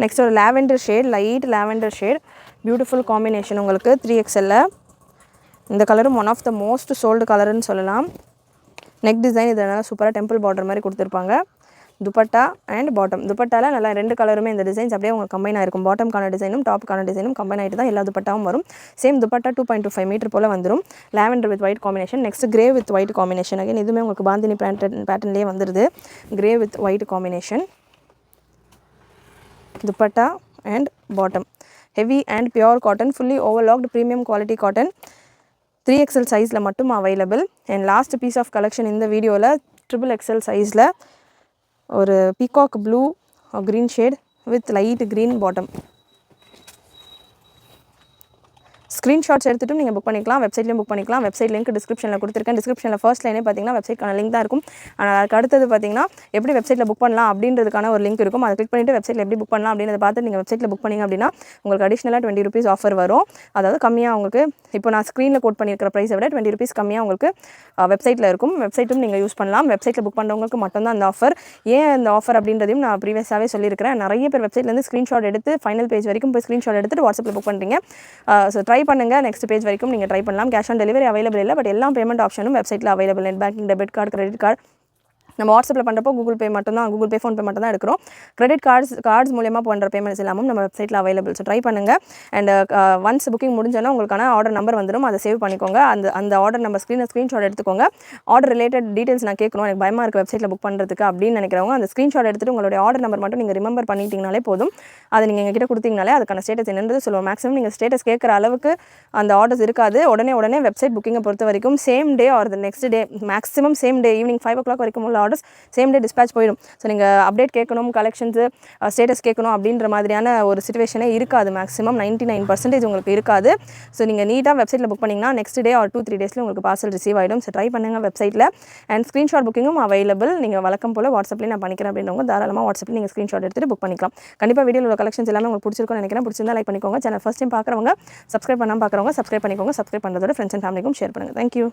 Next ஒரு lavender shade, light lavender shade, beautiful combination உங்களுக்கு 3XL. இந்த கலரும் one of the most sold கலருன்னு சொல்லலாம். நெக் டிசைன் இதனால் சூப்பராக டெம்பிள் பார்டர் மாதிரி கொடுத்துருப்பாங்க. Dupatta and bottom. துப்பட்டாவில் நல்லா 2 கலருமே இந்த டிசைன்ஸ் அப்படியே உங்களுக்கு கம்பைன் ஆகிருக்கும். பாட்டம்கான டிசைனும் டாப்புக்கான டிசைனும் கம்பைன் ஆகிட்டு தான் எல்லா துப்பட்டாவும் வரும். சேம் துப்பட்டா 2.25 மீட்டர் போல் வந்துடும். Lavender with white combination. Next grey with white combination. Again இதுவுமே உங்களுக்கு பாந்தினி பேட்டர்ன்லேயே வந்துடுது. Grey with white combination, dupatta and bottom. Heavy and pure cotton, fully overlocked premium quality cotton. 3XL சைஸில் மட்டும் available. And last piece of collection இந்த வீடியோவில் XXL சைஸில் ஒரு peacock blue green shade with light green bottom. Screenshots எடுத்துகிட்டு நீங்கள் book பண்ணிக்கலாம். வெப்சைட்லேயும் புக் பண்ணிக்கலாம். வெப்சைட் லிங்க் டிஸ்கிரிப்ஷனில் கொடுத்துருக்கேன். டிஸ்கிரிப்ஷனில் ஃபர்ஸ்ட் லைனே பார்த்தீங்கன்னா வெப்சைட்கான லிங்க் தான் இருக்கும். ஆனால் அதுக்கு அடுத்தது பார்த்தீங்கன்னா எப்படி வெப்சைட்டில் புக் பண்ணலாம் அப்படின்றதுக்கான ஒரு லிங்க் இருக்கும். அதை கிளிக் பண்ணிவிட்டு வெப்சைட்டில் எப்படி புக் பண்ணலாம் அப்படின்றத பார்த்து நீங்கள் வெப்சைட்டில் புக் பண்ணிங்க அப்படின்னா உங்களுக்கு அடிஷ்னலாக 20 rupees ஆஃபர் வரும். அதாவது கம்மியாக உங்களுக்கு இப்போ நான் ஸ்க்ரீனில் கோட் பண்ணியிருக்கிற ப்ரைஸை விட 20 rupees கம்மியாக உங்களுக்கு வெப்சைட்டில் இருக்கும். வெப்சைட்டும் நீங்கள் யூஸ் பண்ணலாம். வெப்சைட்டில் புக் பண்ணுறவங்களுக்கு மட்டும்தான் அந்த ஆஃபர். ஏன் அந்த ஆஃபர் அப்படின்றதையும் நான் ப்ரீவியஸாகவே சொல்லியிருக்கிறேன். நிறைய பேர் வெப்சைட்லேருந்து ஸ்க்ரீன்ஷாட் எடுத்து ஃபைனல் பேஜ் வரைக்கும் போய் ஸ்க்ரீன்ஷாட் எடுத்துட்டு வாட்ஸ்அப்பில் புக் பண்ணுறீங்க. ஸோ ட்ரை பண்ணுங்கள். நெக்ஸ்ட் பேஜ் வரைக்கும் நீங்கள் ட்ரை பண்ணலாம். கேஷ் ஆன் டெலிவரி அவைலபிள் இல்லை. பட் எல்லா பேமெண்ட் ஆப்ஷனும் வெப்சைட்டில் available. Net banking, debit card, credit card, நம்ம வாட்ஸ்அப்பில் பண்ணுறப்போ கூகுள் பே மட்டும்தான், கூகுள் பே, ஃபோன்பே மட்டும் தான் எடுக்கிறோம். கிரெடிட் கார்ட்ஸ் மூலியமாக பண்ணுற பேமெண்ட்ஸ் எல்லாமும் நம்ம வெப்சைட்டில் அவைலபிள். ஸோ ட்ரை பண்ணுங்கள். அண்ட் ஒன்ஸ் புக்கிங் முடிஞ்சோன்னா உங்களுக்கான ஆர்டர் நம்பர் வந்துடும், அதை சேவ் பண்ணிக்கோங்க. அந்த ஆர்டர் நம்பர் ஸ்க்ரீன்ஷாட் எடுத்துக்கோங்க. ஆர்டர் ரிலேட்டட் டீட்டெயில்ஸ் நான் கேட்கணும், எனக்கு பயமாக இருக்குது வெப்சைட்டில் புக் பண்ணுறதுக்கு அப்படின்னு நினைக்கிறவங்க அந்த ஸ்க்ரீன்ஷாட் எடுத்துகிட்டு உங்களுடைய ஆர்டர் நம்பர் மட்டும் நீங்கள் ரிமெம்பர் பண்ணிட்டீங்கனாலே போதும். அதை நீங்கள் எங்ககிட்ட கொடுத்தீங்கனாலே அதுக்கான ஸ்டேட்டஸ் என்னன்றது சொல்லுவோம். மேக்ஸிமம் நீங்கள் ஸ்டேட்டஸ் கேட்குற அளவுக்கு அந்த ஆர்டர்ஸ் இருக்காது. உடனே வெப்சைட் புக்கிங்கை பொறுத்த வரைக்கும் same day or next day, maximum same day evening 5 o'clock வரைக்கும் உள்ள ஆர்டர்ஸ் சேம் டே டிஸ்பேச் போயிடும். ஸோ நீங்கள் அப்டேட் கேட்கணும், கலெக்ஷன்ஸு ஸ்டேட்டஸ் கேட்கணும் அப்படின்ற மாதிரியான ஒரு சிச்சுவேஷனே இருக்காது. மேக்ஸிமம் 99% உங்களுக்கு இருக்காது. ஸோ நீங்கள் நீட்டாக வெப்சைட்டில் புக் பண்ணிங்கன்னா நெக்ஸ்ட் டே ஆர் 2-3 டேஸில் உங்களுக்கு பார்சல் ரிசீவ் ஆகிடும். ஸோ ட்ரை பண்ணுங்கள் வெப்சைட்டில். அண்ட் ஸ்க்ரீன்ஷாட் புக்கிங்கும் அவைலபிள். நீங்கள் வழக்கம் போல் வாட்ஸ்அப்லேயே நான் பண்ணிக்கிறேன் அப்படின்றவங்க தாராளமாக வாட்ஸ்அப்பில் நீங்கள் ஸ்க்ரீன்ஷாட் எடுத்துகிட்டு புக் பண்ணிக்கலாம். கண்டிப்பாக வீடியோவில் உள்ள கலெக்ஷன்ஸ் எல்லாமே உங்களுக்கு பிடிச்சிருக்கும்னு நினைக்கிறேன். பிடிச்சிருந்தா லைக் பண்ணிக்கோங்க. சேனல் ஃபஸ்ட் டைம் பார்க்குறவங்க சப்ஸ்கிரைப் பண்ணாமல் பார்க்குறவங்க சப்ஸ்கிரைப் பண்ணிக்கோங்க. சப்ஸ்கிரைப் பண்ணுறதோட ஃப்ரெண்ட்ஸ் அண்ட் ஃபேமிலிக்கும் ஷேர் பண்ணுங்கள். தேங்க்யூ.